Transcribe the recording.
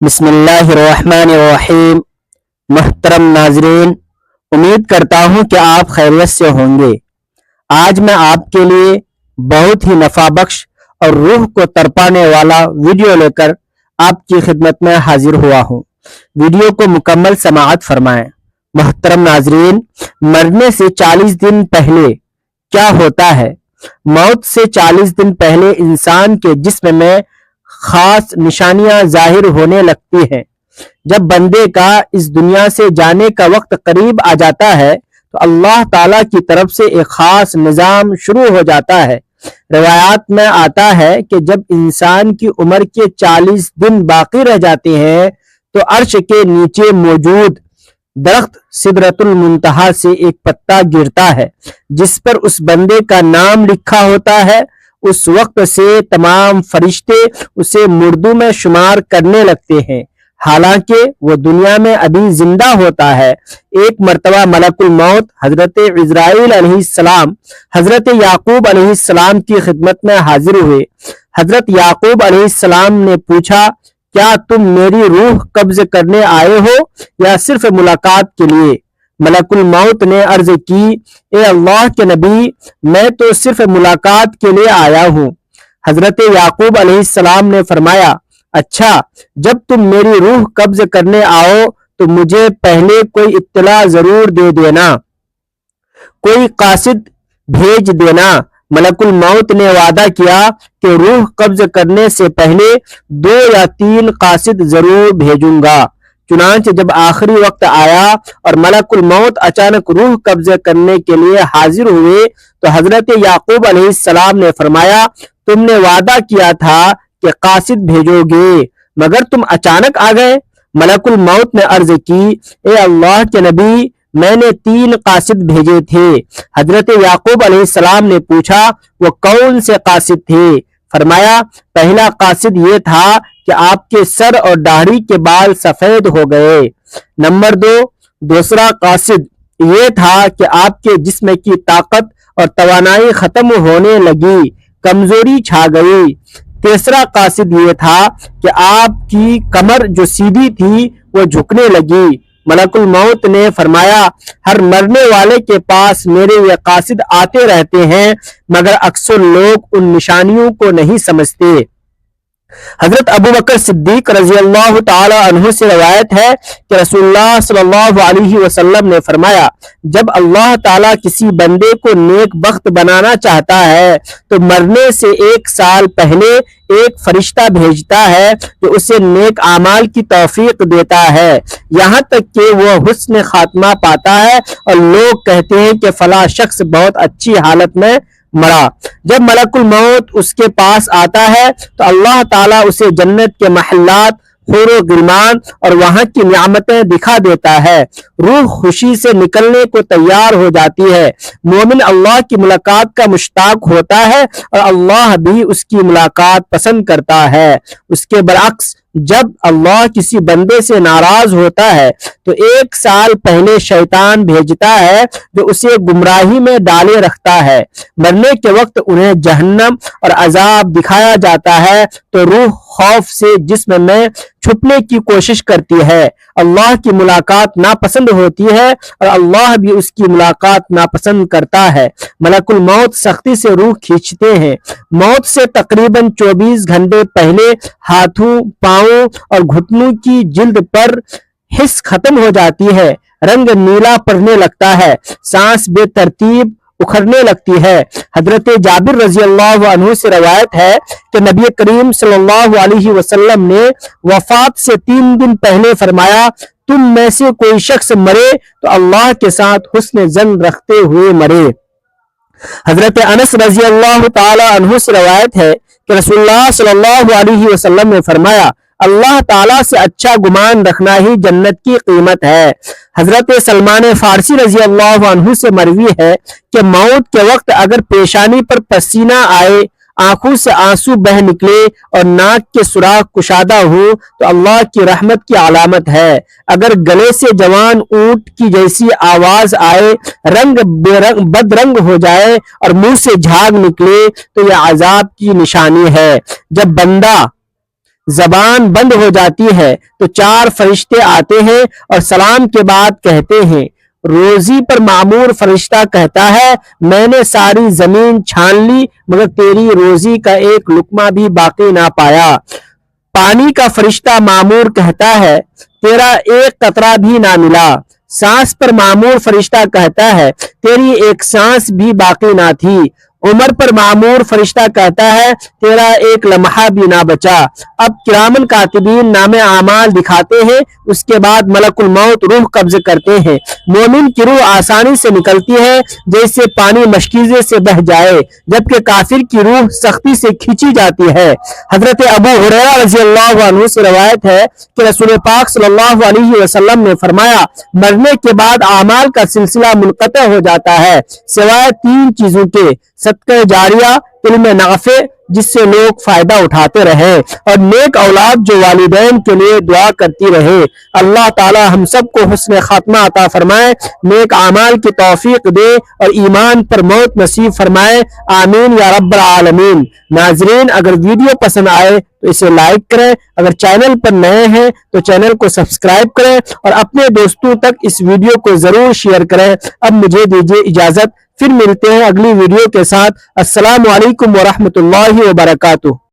بسم اللہ الرحمن الرحیم۔ محترم ناظرین، امید کرتا ہوں کہ آپ خیریت سے ہوں گے۔ آج میں آپ کے لیے بہت ہی نفع بخش اور روح کو تڑپانے والا ویڈیو لے کر آپ کی خدمت میں حاضر ہوا ہوں۔ ویڈیو کو مکمل سماعت فرمائیں۔ محترم ناظرین، مرنے سے 40 دن پہلے کیا ہوتا ہے؟ موت سے 40 دن پہلے انسان کے جسم میں خاص نشانیاں ظاہر ہونے لگتی ہیں۔ جب بندے کا اس دنیا سے جانے کا وقت قریب آ جاتا ہے تو اللہ تعالیٰ کی طرف سے ایک خاص نظام شروع ہو جاتا ہے۔ روایات میں آتا ہے کہ جب انسان کی عمر کے 40 دن باقی رہ جاتے ہیں تو عرش کے نیچے موجود درخت سدرۃ المنتہا سے ایک پتا گرتا ہے جس پر اس بندے کا نام لکھا ہوتا ہے۔ اس وقت سے تمام فرشتے اسے مردوں میں شمار کرنے لگتے ہیں، حالانکہ وہ دنیا میں ابھی زندہ ہوتا ہے۔ ایک مرتبہ ملک الموت حضرت عزرائیل علیہ السلام حضرت یعقوب علیہ السلام کی خدمت میں حاضر ہوئے۔ حضرت یعقوب علیہ السلام نے پوچھا، کیا تم میری روح قبض کرنے آئے ہو یا صرف ملاقات کے لیے؟ ملک الموت نے عرض کی، اے اللہ کے نبی، میں تو صرف ملاقات کے لیے آیا ہوں۔ حضرت یعقوب علیہ السلام نے فرمایا، اچھا، جب تم میری روح قبض کرنے آؤ تو مجھے پہلے کوئی اطلاع ضرور دے دینا، کوئی قاصد بھیج دینا۔ ملک الموت نے وعدہ کیا کہ روح قبض کرنے سے پہلے 2 یا 3 قاصد ضرور بھیجوں گا۔ چنانچہ جب آخری وقت آیا اور ملک الموت اچانک روح قبض کرنے کے لیے حاضر ہوئے تو حضرت یعقوب علیہ السلام نے فرمایا، تم نے وعدہ کیا تھا کہ قاصد بھیجو گے مگر تم اچانک آ گئے۔ ملک الموت نے عرض کی، اے اللہ کے نبی، میں نے 3 قاصد بھیجے تھے۔ حضرت یعقوب علیہ السلام نے پوچھا، وہ کون سے قاصد تھے؟ فرمایا، پہلا قاصد یہ تھا کہ آپ کے سر اور داڑھی کے بال سفید ہو گئے۔ نمبر 2، دوسرا قاصد یہ تھا کہ آپ کے جسم کی طاقت اور توانائی ختم ہونے لگی، کمزوری چھا گئی۔ تیسرا قاصد یہ تھا کہ آپ کی کمر جو سیدھی تھی وہ جھکنے لگی۔ ملک الموت نے فرمایا، ہر مرنے والے کے پاس میرے یہ قاصد آتے رہتے ہیں مگر اکثر لوگ ان نشانیوں کو نہیں سمجھتے۔ حضرت ابوبکر صدیق رضی اللہ تعالی عنہ سے روایت ہے کہ رسول اللہ صلی اللہ علیہ وسلم نے فرمایا، جب اللہ تعالیٰ کسی بندے کو نیک بخت بنانا چاہتا ہے تو مرنے سے 1 سال پہلے ایک فرشتہ بھیجتا ہے جو اسے نیک اعمال کی توفیق دیتا ہے، یہاں تک کہ وہ حسن خاتمہ پاتا ہے اور لوگ کہتے ہیں کہ فلاں شخص بہت اچھی حالت میں مرا۔ جب ملک الموت اس کے پاس آتا ہے تو اللہ تعالیٰ اسے جنت کے محلات، حور و غلمان اور وہاں کی نعمتیں دکھا دیتا ہے۔ روح خوشی سے نکلنے کو تیار ہو جاتی ہے۔ مومن اللہ کی ملاقات کا مشتاق ہوتا ہے اور اللہ بھی اس کی ملاقات پسند کرتا ہے۔ اس کے برعکس جب اللہ کسی بندے سے ناراض ہوتا ہے تو 1 سال پہلے شیطان بھیجتا ہے جو اسے گمراہی میں ڈالے رکھتا ہے۔ مرنے کے وقت انہیں جہنم اور عذاب دکھایا جاتا ہے تو روح خوف سے جسم میں چھپنے کی کوشش کرتی ہے۔ اللہ کی ملاقات ناپسند ہوتی ہے اور اللہ بھی اس کی ملاقات ناپسند کرتا ہے۔ ملک الموت سختی سے روح کھینچتے ہیں۔ موت سے تقریباً 24 گھنٹے پہلے ہاتھوں، پاؤں اور گھٹنوں کی جلد پر حس ختم ہو جاتی ہے، رنگ نیلا پڑنے لگتا ہے، سانس بے ترتیب اکھڑنے لگتی ہے۔ حضرت جابر رضی اللہ عنہ سے روایت ہے کہ نبی کریم صلی اللہ علیہ وسلم نے وفات سے 3 دن پہلے فرمایا، تم میں سے کوئی شخص مرے تو اللہ کے ساتھ حسن ظن رکھتے ہوئے مرے۔ حضرت انس رضی اللہ تعالی عنہ سے روایت ہے کہ رسول اللہ صلی اللہ علیہ وسلم نے فرمایا، اللہ تعالیٰ سے اچھا گمان رکھنا ہی جنت کی قیمت ہے۔ حضرت سلمان فارسی رضی اللہ عنہ سے مروی ہے کہ موت کے وقت اگر پیشانی پر پسینہ آئے، آنکھوں سے آنسو بہہ نکلے اور ناک کے سوراخ کشادہ ہو تو اللہ کی رحمت کی علامت ہے۔ اگر گلے سے جوان اونٹ کی جیسی آواز آئے، رنگ بد رنگ ہو جائے اور منہ سے جھاگ نکلے تو یہ عذاب کی نشانی ہے۔ جب بندہ زبان بند ہو جاتی ہے تو 4 فرشتے آتے ہیں اور سلام کے بعد کہتے ہیں روزی پر معمور فرشتہ کہتا ہے میں نے ساری زمین چھان لی مگر تیری روزی کا ایک لقمہ بھی باقی نہ پایا۔ پانی کا فرشتہ معمور کہتا ہے تیرا ایک قطرہ بھی نہ ملا۔ سانس پر معمور فرشتہ کہتا ہے تیری ایک سانس بھی باقی نہ تھی۔ عمر پر معمور فرشتہ کہتا ہے تیرا ایک لمحہ بھی نہ بچا۔ اب کرامن کاتبین نام اعمال دکھاتے ہیں، اس کے بعد ملک الموت روح قبض کرتے ہیں۔ مومن کی روح آسانی سے نکلتی ہے جیسے پانی مشکیزے سے بہہ جائے، جبکہ کافر کی روح سختی سے کھینچی جاتی ہے۔ حضرت ابو ہریرہ رضی اللہ عنہ سے روایت ہے کہ رسول پاک صلی اللہ علیہ وسلم نے فرمایا مرنے کے بعد اعمال کا سلسلہ منقطع ہو جاتا ہے سوائے 3 چیزوں کے، صدقہ جاریہ، علم نافع جس سے لوگ فائدہ اٹھاتے رہے، اور نیک اولاد جو والدین کے لیے دعا کرتی رہے۔ اللہ تعالی ہم سب کو حسن خاتمہ عطا فرمائے، نیک اعمال کی توفیق دے اور ایمان پر موت نصیب فرمائے، آمین یا رب العالمین۔ ناظرین اگر ویڈیو پسند آئے تو اسے لائک کریں، اگر چینل پر نئے ہیں تو چینل کو سبسکرائب کریں اور اپنے دوستوں تک اس ویڈیو کو ضرور شیئر کریں۔ اب مجھے دیجیے اجازت، پھر ملتے ہیں اگلی ویڈیو کے ساتھ۔ السلام علیکم ورحمۃ اللہ وبرکاتہ۔